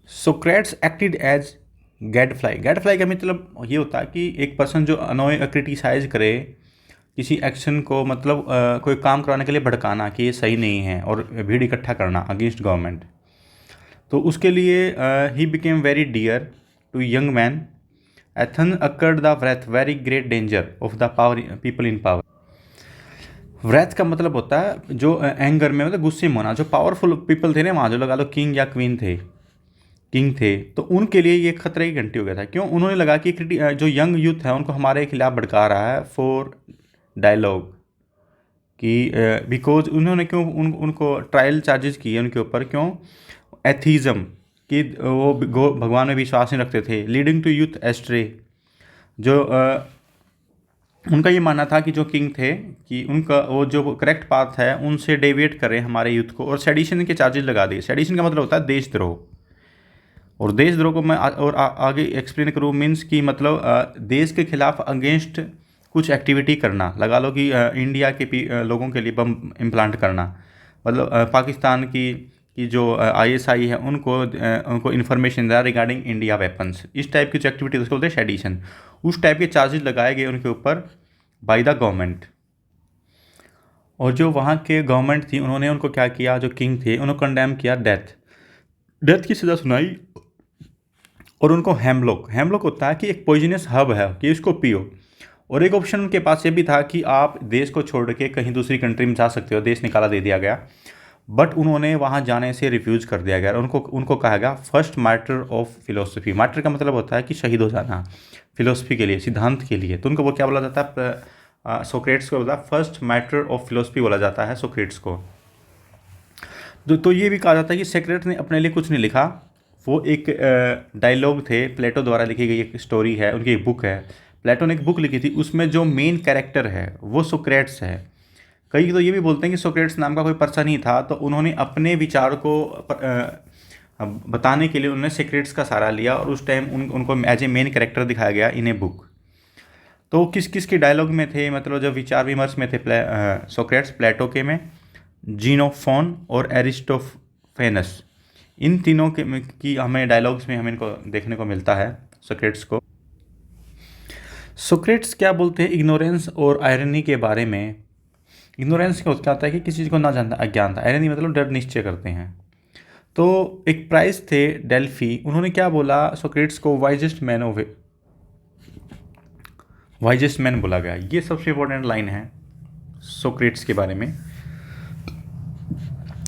Socrates acted as gadfly. Gadfly का मतलब ये होता है कि एक पर्सन जो अनोय क्रिटिसाइज करे किसी एक्शन को, मतलब कोई काम कराने के लिए भड़काना कि ये सही नहीं है और भीड़ इकट्ठा करना अगेंस्ट गवर्नमेंट। तो उसके लिए ही became very dear to young man. Athens incurred the wrath very great danger of the power people in power. Wrath का मतलब होता है जो एंगर में, मतलब गुस्से में होना। जो पावरफुल पीपल थे ना वहाँ, जो लगा लो किंग या क्वीन थे, किंग थे, तो उनके लिए ये खतरे की घंटी हो गया था। क्यों? उन्होंने लगा कि जो यंग यूथ है उनको हमारे खिलाफ भड़का रहा है फॉर डायलॉग कि बिकॉज उन्होंने क्यों उनको ट्रायल चार्जेस किए उनके ऊपर। क्यों? एथीज़म कि वो भगवान में विश्वास नहीं रखते थे। लीडिंग टू यूथ एस्ट्रे, जो उनका ये मानना था कि जो किंग थे कि उनका वो जो करेक्ट पाथ है उनसे डेविएट करें हमारे यूथ को, और सेडिशन के चार्जेस लगा दिए। सेडिशन का मतलब होता है देशद्रोह। और देशद्रोह को मैं आगे एक्सप्लेन करूँ, मीन्स कि मतलब देश के खिलाफ अगेंस्ट कुछ एक्टिविटी करना। लगा लो कि इंडिया के लोगों के लिए बम इम्प्लांट करना, मतलब पाकिस्तान की जो आईएसआई है उनको इन्फॉर्मेशन दिया रिगार्डिंग इंडिया वेपन्स। इस टाइप की जो एक्टिविटी उसको बोलते हैं सेडिशन। उस टाइप के चार्जेस लगाए गए उनके ऊपर बाय द गवर्नमेंट। और जो वहाँ के गवर्नमेंट थी उन्होंने उनको क्या किया, जो किंग थे उन्होंने कंडेम किया डेथ। डेथ की सज़ा सुनाई। और उनको हेमलॉक, हेमलॉक होता है कि एक पॉइजनस हर्ब है कि इसको पियो। और एक ऑप्शन उनके पास ये भी था कि आप देश को छोड़ के कहीं दूसरी कंट्री में जा सकते हो, देश निकाला दे दिया गया। बट उन्होंने वहाँ जाने से रिफ्यूज़ कर दिया गया। उनको उनको कहा गया first martyr of philosophy. Martyr का मतलब होता है कि शहीद हो जाना फिलोसफी के लिए, सिद्धांत के लिए। तो उनको वो क्या बोला जाता है, सोक्रेट्स को बोला फर्स्ट मार्टर ऑफ फिलोसफी बोला जाता है सोक्रेट्स को। तो ये भी कहा जाता है कि सोक्रेट्स ने अपने लिए कुछ नहीं लिखा। वो एक डायलॉग थे, प्लेटो द्वारा लिखी गई एक स्टोरी है, उनकी एक बुक है। प्लेटो ने एक बुक लिखी थी, उसमें जो मेन कैरेक्टर है वो सोक्रेट्स है। कई तो ये भी बोलते हैं कि सोक्रेट्स नाम का कोई पर्सन ही था। तो उन्होंने अपने विचार को बताने के लिए उन्होंने सोक्रेट्स का सहारा लिया, और उस टाइम उनको एज ए मेन कैरेक्टर दिखाया गया इन ए बुक। तो किस किस के डायलॉग में थे, मतलब जब विचार विमर्श में थे सोक्रेट्स, प्लेटो के में, जीनोफोन और एरिस्टोफेनस। इन तीनों की हमें डायलॉग्स में हमें इनको देखने को मिलता है सोक्रेट्स को। सोक्रेट्स क्या बोलते हैं इग्नोरेंस और आयरनी के बारे में। इग्नोरेंस क्या होता है कि किसी चीज़ को ना जानता, अज्ञानता। आयरनी मतलब डर निश्चय करते हैं। तो एक प्राइज थे डेल्फी, उन्होंने क्या बोला सोक्रेट्स को, वाइजेस्ट मैन बोला गया। ये सबसे इंपॉर्टेंट लाइन है सोक्रेट्स के बारे में।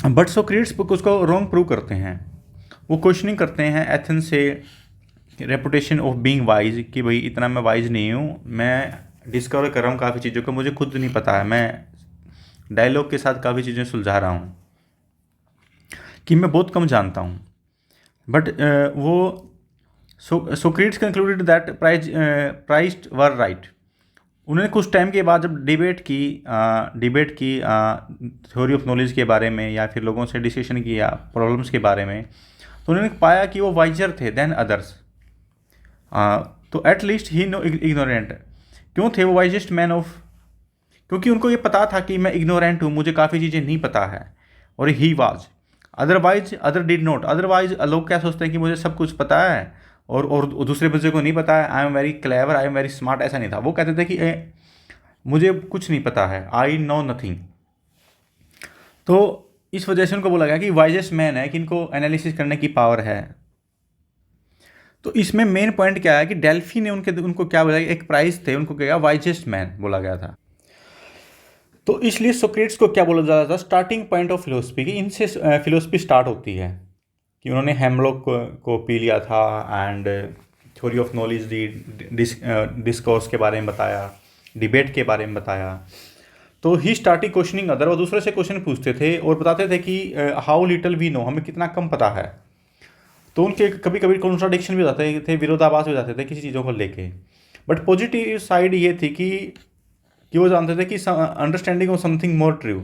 बट सोक्रेट्स उसको रॉन्ग प्रूव करते हैं। वो क्वेश्चनिंग करते हैं एथेंस से रेपुटेशन ऑफ बीइंग वाइज, कि भाई इतना मैं वाइज नहीं हूँ, मैं डिस्कवर कर रहा हूँ काफ़ी चीज़ों को, मुझे खुद नहीं पता है, मैं डायलॉग के साथ काफ़ी चीज़ें सुलझा रहा हूँ, कि मैं बहुत कम जानता हूँ। बट वो Socrates concluded that priest were right. उन्होंने कुछ टाइम के बाद जब डिबेट की थ्योरी ऑफ नॉलेज के बारे में, या फिर लोगों से डिस्कशन किया प्रॉब्लम्स के बारे में, तो उन्होंने पाया कि वो वाइजर थे देन अदर्स। तो at least he no ignorant. क्यों थे वो वाइजेस्ट मैन ऑफ? क्योंकि उनको ये पता था कि मैं इग्नोरेंट हूँ, मुझे काफ़ी चीज़ें नहीं पता है। और he was, otherwise other did not. Otherwise लोग क्या सोचते हैं कि मुझे सब कुछ पता है और दूसरे बच्चे को नहीं पता है, I am very clever, I am very smart. ऐसा नहीं था। वो कहते थे कि मुझे कुछ नहीं पता है, आई नो नथिंग। तो इस वजह से उनको बोला गया कि वाइजेस्ट मैन है, कि इनको एनालिसिस करने की पावर है। तो इसमें मेन पॉइंट क्या है कि डेल्फी ने उनको क्या बोला, एक प्राइज थे, उनको क्या वाइजेस्ट मैन बोला गया था। तो इसलिए सोक्रेट्स को क्या बोला जाता था, स्टार्टिंग पॉइंट ऑफ फिलोसफी, की इनसे फिलोसफी स्टार्ट होती है। कि उन्होंने हेमलॉक को पी लिया था and theory of knowledge the, discourse के बारे में बताया, डिबेट के बारे में बताया। तो ही स्टार्टिंग क्वेश्चनिंग अदर, वो दूसरे से क्वेश्चन पूछते थे और बताते थे कि हाउ लिटल वी नो, हमें कितना कम पता है। तो उनके कभी कभी कॉन्ट्राडिक्शन भी हो जाते थे, विरोधाभास भी हो जाते थे किसी चीज़ों को लेके। बट पॉजिटिव साइड ये थी कि वो जानते थे कि understanding of something more true,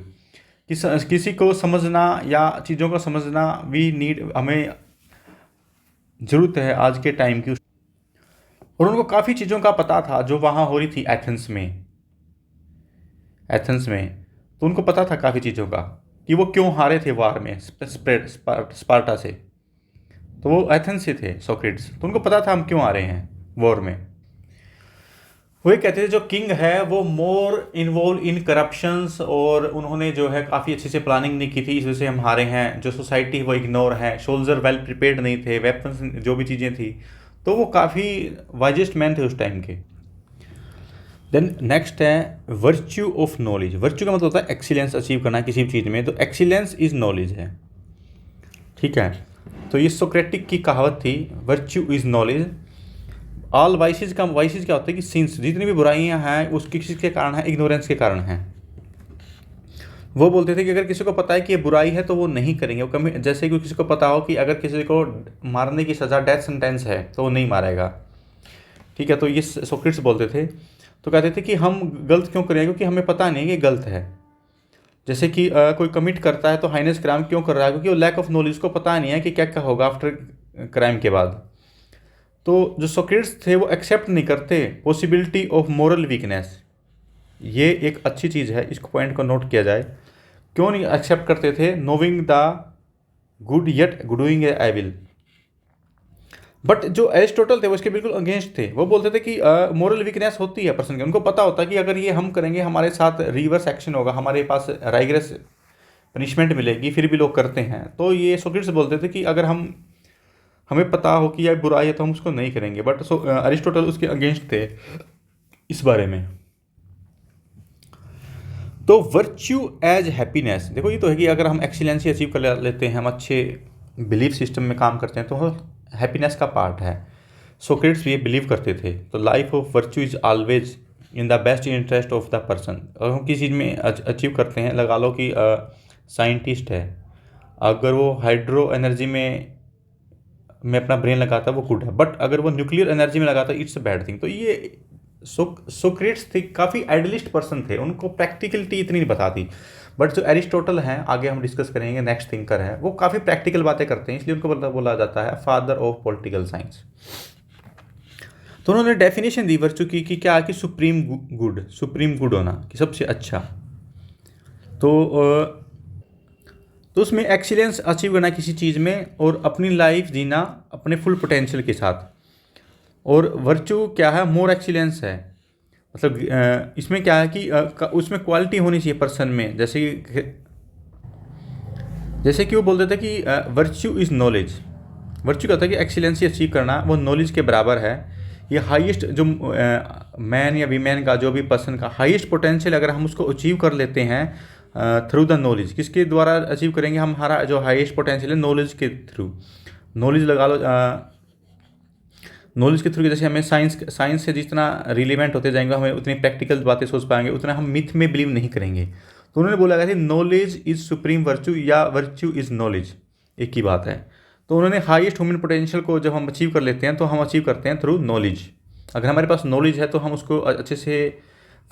कि किसी को समझना या चीज़ों को समझना वी नीड, हमें ज़रूरत है आज के टाइम की। और उनको काफ़ी चीज़ों का पता था जो वहाँ हो रही थी एथेंस में। तो उनको पता था काफ़ी चीज़ों का, कि वो क्यों हारे थे वार में स्पार्टा से। तो वो एथेंस से थे सोक्रेटिस, तो उनको पता था हम क्यों आ रहे हैं वॉर में। वो ये कहते थे जो किंग है वो मोर इन्वॉल्व इन करप्शंस, और उन्होंने जो है काफ़ी अच्छे से प्लानिंग नहीं की थी, इस वजह से हम हारे हैं। जो सोसाइटी है वो इग्नोर है, सोल्जर वेल प्रिपेयर्ड नहीं थे, वेपन्स जो भी चीज़ें थी, तो वो काफ़ी वाइजेस्ट मैन थे उस टाइम के। देन नेक्स्ट है वर्च्यू ऑफ नॉलेज। वर्च्यू का मतलब होता है एक्सीलेंस अचीव करना किसी भी चीज़ में, तो एक्सीलेंस इज नॉलेज है, ठीक है। तो ये सोक्रेटिक की कहावत थी, virtue is knowledge. All vices का वाइसेज क्या होता है कि सिंस जितनी भी बुराइयां हैं उसकी किसके कारण है, इग्नोरेंस के कारण है। वो बोलते थे कि अगर किसी को पता है कि ये बुराई है तो वो नहीं करेंगे, वो कभी, जैसे कि किसी को पता हो कि अगर किसी को मारने की सज़ा डेथ सेंटेंस है तो वो नहीं मारेगा, ठीक है। तो ये सोक्रेटिस बोलते थे। तो कहते थे कि हम गलत क्यों करें, क्योंकि हमें पता नहीं कि गलत है। जैसे कि कोई कमिट करता है तो हाइनेस क्राइम क्यों कर रहा है, क्योंकि वो लैक ऑफ नॉलेज, को पता नहीं है कि क्या क्या होगा आफ्टर क्राइम के बाद। तो जो सोक्रेटिस थे वो एक्सेप्ट नहीं करते पॉसिबिलिटी ऑफ मोरल वीकनेस। ये एक अच्छी चीज़ है, इसको पॉइंट को नोट किया जाए। क्यों नहीं एक्सेप्ट करते थे, knowing the good yet doing a evil. But जो एरिस्टोटल थे वो इसके बिल्कुल अगेंस्ट थे। वो बोलते थे कि मोरल वीकनेस होती है पर्सन की, उनको पता होता है कि अगर ये हम करेंगे हमारे साथ रिवर्स एक्शन होगा, हमारे पास राइग्रेस पनिशमेंट मिलेगी, फिर भी लोग करते हैं। तो ये सोक्रेटिस बोलते थे कि अगर हमें पता हो कि यह बुराई है तो हम उसको नहीं करेंगे। बट अरिस्टोटल उसके अगेंस्ट थे इस बारे में। तो वर्च्यू एज हैप्पीनेस, देखो ये तो है कि अगर हम एक्सीलेंसी अचीव कर लेते हैं, हम अच्छे बिलीफ सिस्टम में काम करते हैं, तो वो हैप्पीनेस का पार्ट है। सोक्रेटिस भी ये बिलीव करते थे। तो life of virtue is always in the best interest of the person. अगर हम किसी चीज़ में अचीव करते हैं, लगा लो कि साइंटिस्ट है, अगर वो हाइड्रो एनर्जी में अपना ब्रेन लगाता है वो गुड है, बट अगर वो न्यूक्लियर एनर्जी में लगाता है इट्स अ बैड थिंग। तो ये सोक्रेटिस थे, काफ़ी आइडियलिस्ट पर्सन थे, उनको प्रैक्टिकलिटी इतनी नहीं बताती। बट जो एरिस्टोटल हैं, आगे हम डिस्कस करेंगे, नेक्स्ट थिंकर है, वो काफ़ी प्रैक्टिकल बातें करते हैं, इसलिए उनको बोला जाता है फादर ऑफ पॉलिटिकल साइंस। तो उन्होंने डेफिनेशन दी वर्च्यू की कि क्या कि सुप्रीम गुड होना, कि सबसे अच्छा। तो उसमें एक्सीलेंस अचीव करना किसी चीज़ में, और अपनी लाइफ जीना अपने फुल पोटेंशियल के साथ। और वर्च्यू क्या है, मोर एक्सीलेंस है। मतलब इसमें क्या है कि उसमें क्वालिटी होनी चाहिए पर्सन में, जैसे कि वो बोलते थे कि वर्च्यू इज़ नॉलेज। वर्च्यू क्या होता है कि एक्सीलेंसी अचीव करना वो नॉलेज के बराबर है। ये हाईएस्ट जो मैन या वीमेन का, जो भी पर्सन का हाईएस्ट पोटेंशियल, अगर हम उसको अचीव कर लेते हैं थ्रू द नॉलेज, किसके द्वारा अचीव करेंगे हम, हमारा जो हाईएस्ट पोटेंशियल है नॉलेज के थ्रू। नॉलेज लगा लो, नॉलेज के थ्रू, जैसे हमें साइंस से जितना रिलेवेंट होते जाएंगे, हमें उतनी प्रैक्टिकल बातें सोच पाएंगे, उतना हम मिथ में बिलीव नहीं करेंगे। तो उन्होंने बोला गया था नॉलेज इज सुप्रीम वर्च्यू, या वर्च्यू इज नॉलेज, एक ही बात है। तो उन्होंने हाईएस्ट ह्यूमन पोटेंशियल को जब हम अचीव कर लेते हैं तो हम अचीव करते हैं थ्रू नॉलेज। अगर हमारे पास नॉलेज है तो हम उसको अच्छे से,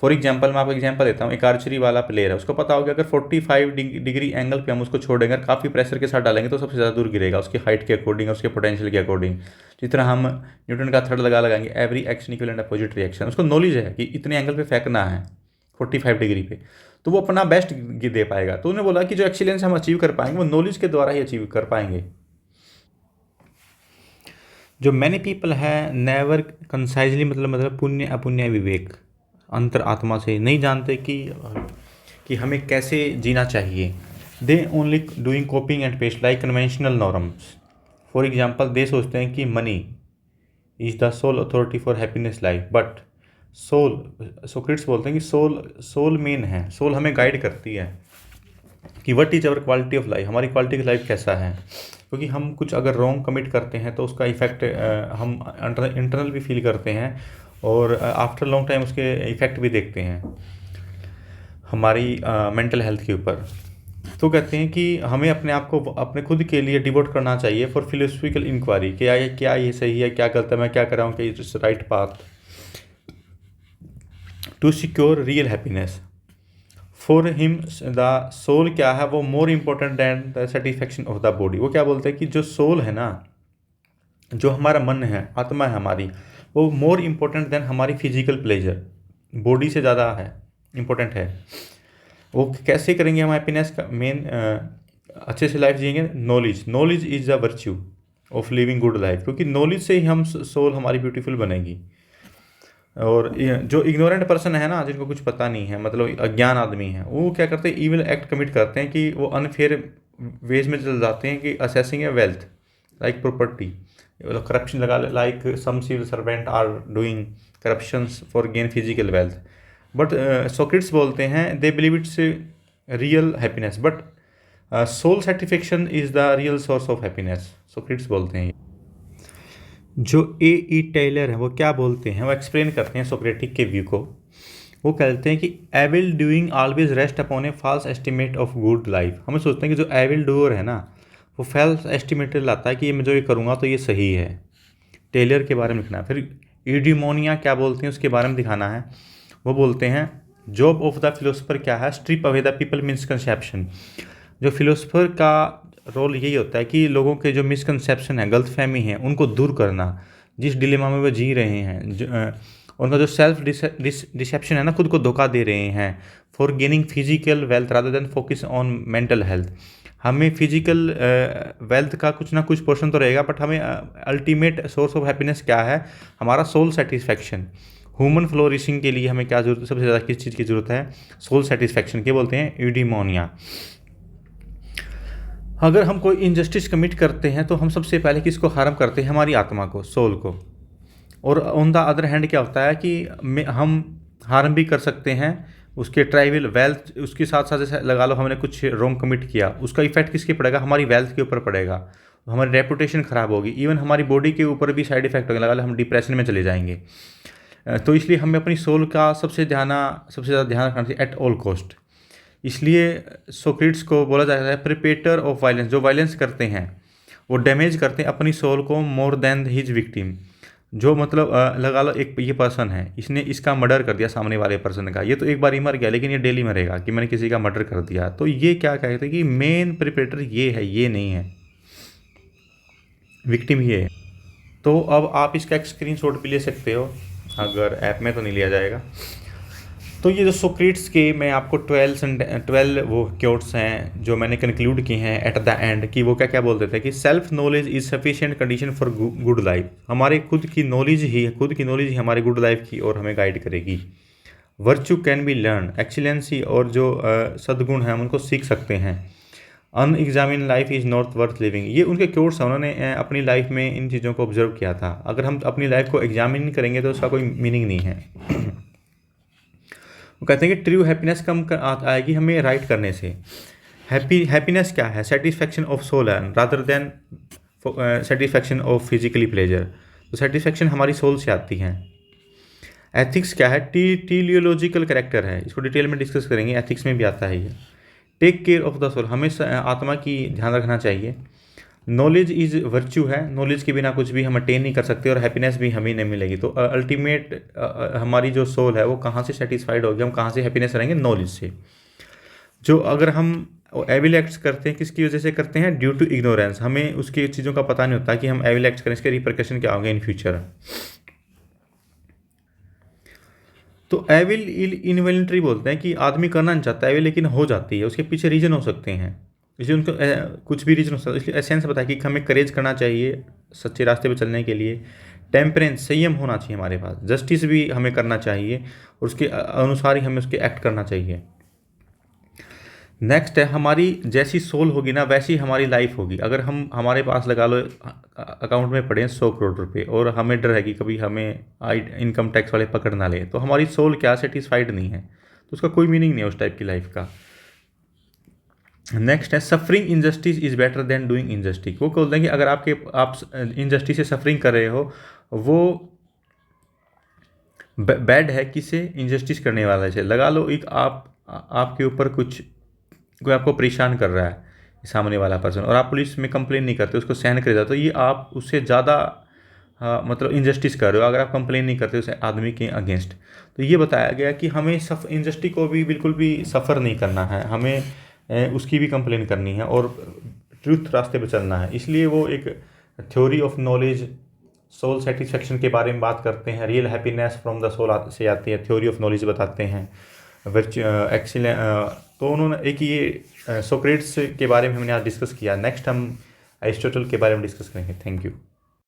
फॉर एग्जांपल मैं आपको एग्जांपल देता हूँ, एक आर्चरी वाला प्लेयर है, उसको पता होगा अगर 45 डिग्री एंगल पे हम उसको छोड़ेंगे, काफ़ी प्रेशर के साथ डालेंगे तो सबसे ज़्यादा दूर गिरेगा, उसकी हाइट के अकॉर्डिंग, उसके पोटेंशियल के अकॉर्डिंग। जिस तरह हम न्यूटन का थर्ड लगाएंगे, every action equal and opposite reaction, उसको नॉलेज है कि इतने एंगल पे फेंकना है 45 डिग्री पे, तो वो अपना बेस्ट दे पाएगा। तो उन्होंने बोला कि जो एक्सीलेंस हम अचीव कर पाएंगे वो नॉलेज के द्वारा ही अचीव कर पाएंगे। जो मैनी पीपल है नेवर कंसाइजली, मतलब पुण्य अपुण्य विवेक, अंतर आत्मा से नहीं जानते कि हमें कैसे जीना चाहिए। They only doing copying and paste like conventional norms. For example, they सोचते हैं कि money is the sole authority for happiness life, but Socrates बोलते हैं कि सोल मेन है, सोल हमें गाइड करती है कि what is our quality of life, हमारी क्वालिटी ऑफ लाइफ कैसा है। क्योंकि हम कुछ अगर रॉन्ग कमिट करते हैं तो उसका इफेक्ट हम इंटरनल भी फील करते हैं, और आफ्टर लॉन्ग टाइम उसके इफेक्ट भी देखते हैं हमारी मेंटल हेल्थ के ऊपर। तो कहते हैं कि हमें अपने आप को अपने खुद के लिए डिवोट करना चाहिए फॉर फिलोसफिकल इंक्वायरी, क्या ये सही है, क्या गलत है, मैं क्या कर रहा हूँ, कि it's right path to secure real happiness. For him the soul क्या है, वो more important than the satisfaction of the body. वो क्या बोलते हैं कि जो सोल है ना, जो हमारा मन है, आत्मा है हमारी, वो मोर इम्पोर्टेंट दैन हमारी फिजिकल प्लेजर, बॉडी से ज़्यादा है, इम्पोर्टेंट है। वो कैसे करेंगे हम हैप्पीनेस का मेन अच्छे से लाइफ जिएंगे, knowledge is a virtue. Of living good life, क्योंकि नॉलेज से ही हम सोल हमारी ब्यूटीफुल बनेगी। और जो इग्नोरेंट पर्सन है ना, जिनको कुछ पता नहीं है, मतलब अज्ञान आदमी है, वो क्या करते हैं, इविल एक्ट कमिट करते हैं कि वो अनफेयर वेज में चल जाते हैं कि assessing a wealth like property, corruption लगा, like some civil servant are doing corruptions for gain physical wealth. But Socrates बोलते हैं they believe it's real happiness, but soul satisfaction is the real source of happiness, Socrates बोलते हैं। जो ए Taylor हैं वो क्या बोलते हैं, वो एक्सप्लेन करते हैं सोक्रेटिक के व्यू को। वो कहते हैं कि evil doing always rest upon a false estimate of good life. हमें सोचते हैं कि जो एविल डूअर है ना, वो फॉल्स एस्टिमेट लाता है कि ये मैं जो ये करूँगा तो ये सही है। टेलर के बारे में लिखना है। फिर ईडिमोनिया क्या बोलते हैं उसके बारे में दिखाना है। वो बोलते हैं जॉब ऑफ द फिलोसफर क्या है, strip away the people misconception. जो फिलोसफर का रोल यही होता है कि लोगों के जो मिसकंसेप्शन है, गलतफहमी है, उनको दूर करना। जिस डिलेमा में वो जी रहे हैं, उनका जो सेल्फ डिसेप्शन है ना, खुद को धोखा दे रहे हैं, for gaining physical wealth rather than focus on mental health. हमें फिजिकल वेल्थ का कुछ ना कुछ पोर्शन तो रहेगा, बट हमें अल्टीमेट सोर्स ऑफ हैप्पीनेस क्या है, हमारा सोल सेटिस्फैक्शन। ह्यूमन फ्लोरिशिंग के लिए हमें क्या जरूरत, सबसे ज़्यादा किस चीज़ की ज़रूरत है, सोल सेटिस्फैक्शन के बोलते हैं यूडिमोनिया। अगर हम कोई इनजस्टिस कमिट करते हैं तो हम सबसे पहले किसको हार्म करते हैं, हमारी आत्मा को, सोल को। और ऑन द अदर हैंड क्या होता है कि हम हार्म भी कर सकते हैं उसके ट्राइवल वेल्थ, उसके साथ साथ जैसे लगा लो हमने कुछ रॉन्ग कमिट किया, उसका इफेक्ट किसके पड़ेगा, हमारी वेल्थ के ऊपर पड़ेगा, हमारी रेपुटेशन ख़राब होगी, इवन हमारी बॉडी के ऊपर भी साइड इफेक्ट होगा, लगा लो हम डिप्रेशन में चले जाएंगे। तो इसलिए हमें अपनी सोल का सबसे ज़्यादा ध्यान रखना चाहिए एट ऑल कॉस्ट। इसलिए सोक्रेटिस को बोला जाता है प्रिपेटर ऑफ वायलेंस। जो वायलेंस करते हैं वो डैमेज करते हैं अपनी सोल को मोर देन हिज विक्टिम। जो मतलब लगा लो एक ये पर्सन है, इसने इसका मर्डर कर दिया सामने वाले पर्सन का, ये तो एक बार ही मर गया, लेकिन ये डेली मरेगा कि मैंने किसी का मर्डर कर दिया। तो ये क्या कहते हैं कि मेन प्रिपेटर ये है, ये नहीं है, विक्टिम ये है। तो अब आप इसका एक स्क्रीनशॉट भी ले सकते हो, अगर ऐप में तो नहीं लिया जाएगा। तो ये जो सोक्रेटिस के मैं आपको 12 वो क्योट्स हैं जो मैंने कंक्लूड किए हैं एट द एंड, कि वो क्या क्या बोलते थे कि self knowledge is sufficient condition for good life. हमारे खुद की नॉलेज ही हमारे गुड लाइफ की और हमें गाइड करेगी। Virtue can be learn, excellency और जो सद्गुण हैं हम उनको सीख सकते हैं। Unexamined life is not worth living, ये उनके क्योट्स हैं, उन्होंने अपनी लाइफ में इन चीज़ों को ऑब्जर्व किया था। अगर हम अपनी लाइफ को एग्जामिन नहीं करेंगे तो उसका कोई मीनिंग नहीं है। वो कहते हैं कि ट्रू हैप्पीनेस कम आएगी हमें राइट करने से। हैप्पीनेस क्या है, satisfaction of soul rather than satisfaction of physically pleasure. तो सेटिस्फैक्शन हमारी सोल से आती है। एथिक्स क्या है, टीलियोलॉजिकल कैरेक्टर है, इसको डिटेल में डिस्कस करेंगे, एथिक्स में भी आता है ये। Take care of the soul, हमें आत्मा की ध्यान रखना चाहिए। नॉलेज इज़ वर्च्यू है, नॉलेज के बिना कुछ भी हम अटेन नहीं कर सकते और हैप्पीनेस भी हमें नहीं मिलेगी। तो अल्टीमेट हमारी जो सोल है वो कहाँ से सेटिस्फाइड होगी, हम कहाँ से हैप्पीनेस रहेंगे, नॉलेज से। जो अगर हम एविल एक्ट्स करते हैं किसकी वजह से करते हैं, ड्यू टू इग्नोरेंस, हमें उसकी चीज़ों का पता नहीं होता कि हम एविल एक्ट्स करें, इसके रिपरकशन क्या होंगे इन फ्यूचर। तो एविल इनवॉलंटरी बोलते हैं कि आदमी करना नहीं चाहता एविल, लेकिन हो जाती है, उसके पीछे रीज़न हो सकते हैं, इसलिए उनको कुछ भी रीजन हो सकता है। इसलिए एसेंस बताया कि हमें करेज करना चाहिए सच्चे रास्ते पे चलने के लिए। टेम्परेंस, संयम होना चाहिए हमारे पास। जस्टिस भी हमें करना चाहिए और उसके अनुसार ही हमें उसके एक्ट करना चाहिए। नेक्स्ट है, हमारी जैसी सोल होगी ना वैसी हमारी लाइफ होगी। अगर हम हमारे पास लगा लो अकाउंट में पड़े हैं 100 करोड़ रुपए और हमें डर है कि कभी हमें इनकम टैक्स वाले पकड़ ना ले, तो हमारी सोल क्या सेटिस्फाइड नहीं है, तो उसका कोई मीनिंग नहीं है उस टाइप की लाइफ का। नेक्स्ट है, suffering injustice is better than doing injustice. वो बोलते हैं कि अगर आप इनजस्टिस से सफरिंग कर रहे हो, वो बैड है किसे, इनजस्टिस करने वाला से। लगा लो एक आपके ऊपर कोई आपको परेशान कर रहा है सामने वाला पर्सन, और आप पुलिस में कंप्लेन नहीं करते, उसको सहन कर जाते, तो ये आप उससे ज़्यादा मतलब इनजस्टिस कर रहे हो अगर आप कंप्लेन नहीं करते उस आदमी के अगेंस्ट। तो ये बताया गया कि हमें इनजस्टिस को भी बिल्कुल भी सफ़र नहीं करना है, हमें उसकी भी कंप्लेन करनी है और ट्रूथ रास्ते पे चलना है। इसलिए वो एक theory of knowledge soul satisfaction के बारे में बात करते हैं। Real happiness from the soul से आती है, थ्योरी ऑफ नॉलेज बताते हैं। एक्सीलेंट, तो उन्होंने एक ये सोक्रेटिस के बारे में हमने आज डिस्कस किया। नेक्स्ट हम एरिस्टोटल के बारे में डिस्कस करेंगे। Thank you.